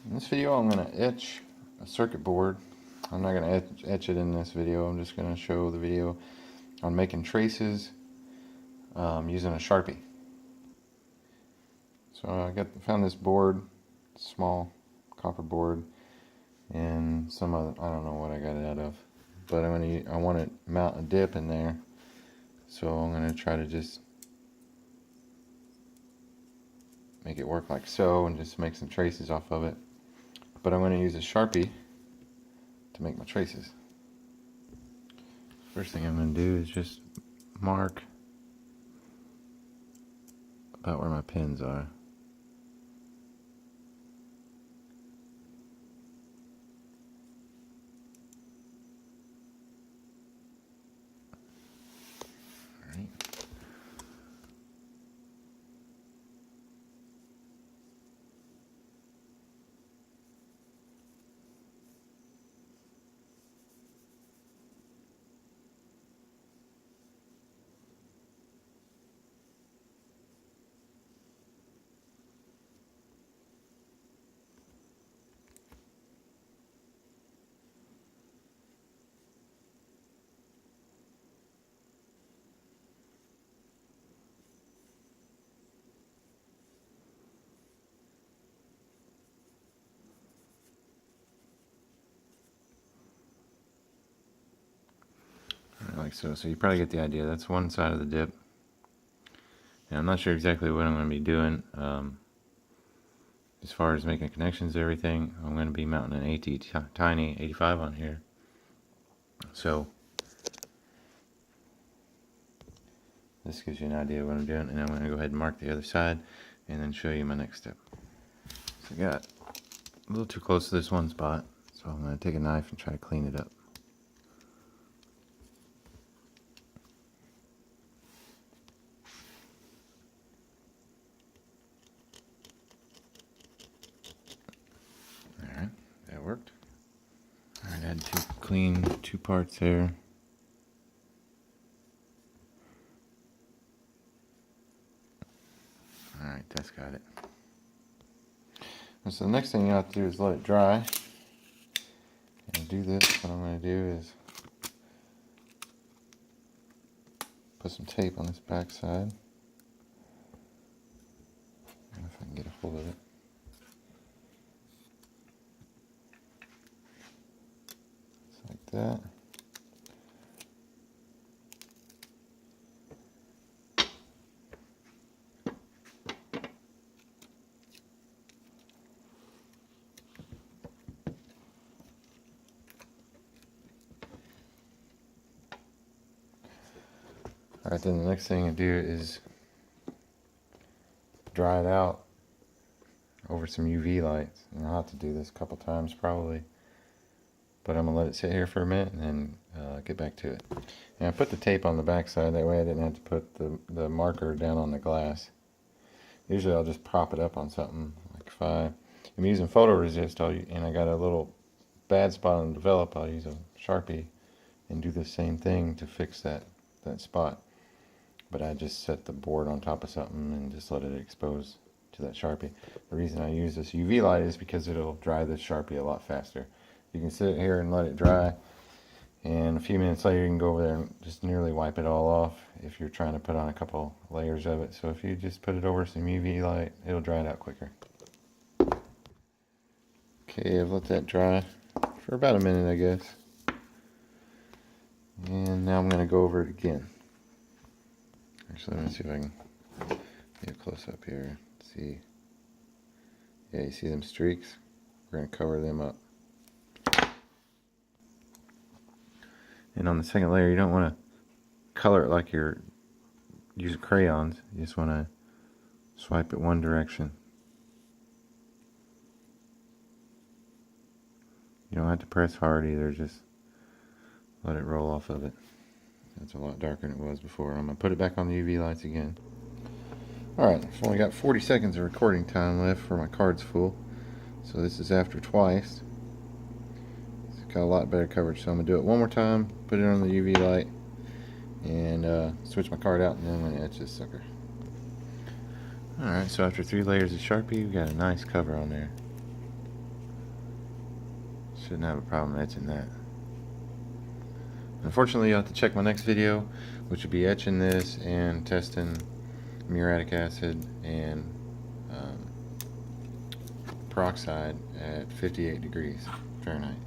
In this video I'm going to etch a circuit board. I'm not going to etch it in this video. I'm just going to show the video on making traces using a Sharpie. So I found this board, small copper board, and some other, I don't know what I got it out of, but I want to mount a dip in there, so I'm going to try to just make it work like so and just make some traces off of it. But I'm going to use a Sharpie to make my traces. First thing I'm going to do is just mark about where my pins are. Alright. Like so. So you probably get the idea. That's one side of the dip. And I'm not sure exactly what I'm going to be doing as far as making connections to everything. I'm going to be mounting an tiny 85 on here. So this gives you an idea of what I'm doing, and I'm going to go ahead and mark the other side and then show you my next step. So I got a little too close to this one spot, so I'm going to take a knife and try to clean it up. Alright, that worked. Alright, I had to clean two parts there. Alright, that's got it. And so the next thing you have to do is let it dry. And do this, what I'm going to do is put some tape on this back side. I don't know if I can get a hold of it. Just like that. Alright, then the next thing I do is dry it out over some UV lights. And I'll have to do this a couple times probably. But I'm going to let it sit here for a minute and then get back to it. And I put the tape on the back side, that way I didn't have to put the marker down on the glass. Usually I'll just prop it up on something. Like if I'm using photoresist and I got a little bad spot on the develop, I'll use a Sharpie and do the same thing to fix that spot. But I just set the board on top of something and just let it expose to that Sharpie. The reason I use this UV light is because it'll dry the Sharpie a lot faster. You can sit here and let it dry, and a few minutes later you can go over there and just nearly wipe it all off if you're trying to put on a couple layers of it. So if you just put it over some UV light, it'll dry it out quicker. Okay, I've let that dry for about a minute, I guess. And now I'm going to go over it again. Actually, let me see if I can get a close up here. See, yeah, you see them streaks? We're going to cover them up. And on the second layer, you don't want to color it like you're using crayons. You just want to swipe it one direction. You don't have to press hard either, just let it roll off of it. That's a lot darker than it was before. I'm going to put it back on the UV lights again. Alright, I've only got 40 seconds of recording time left for my card's full. So this is after twice. It's got a lot better coverage, so I'm going to do it one more time, put it on the UV light, and switch my card out, and then I'm going to etch this sucker. Alright, so after 3 layers of Sharpie, we've got a nice cover on there. Shouldn't have a problem etching that. Unfortunately, you'll have to check my next video, which will be etching this and testing muriatic acid and peroxide at 58 degrees Fahrenheit.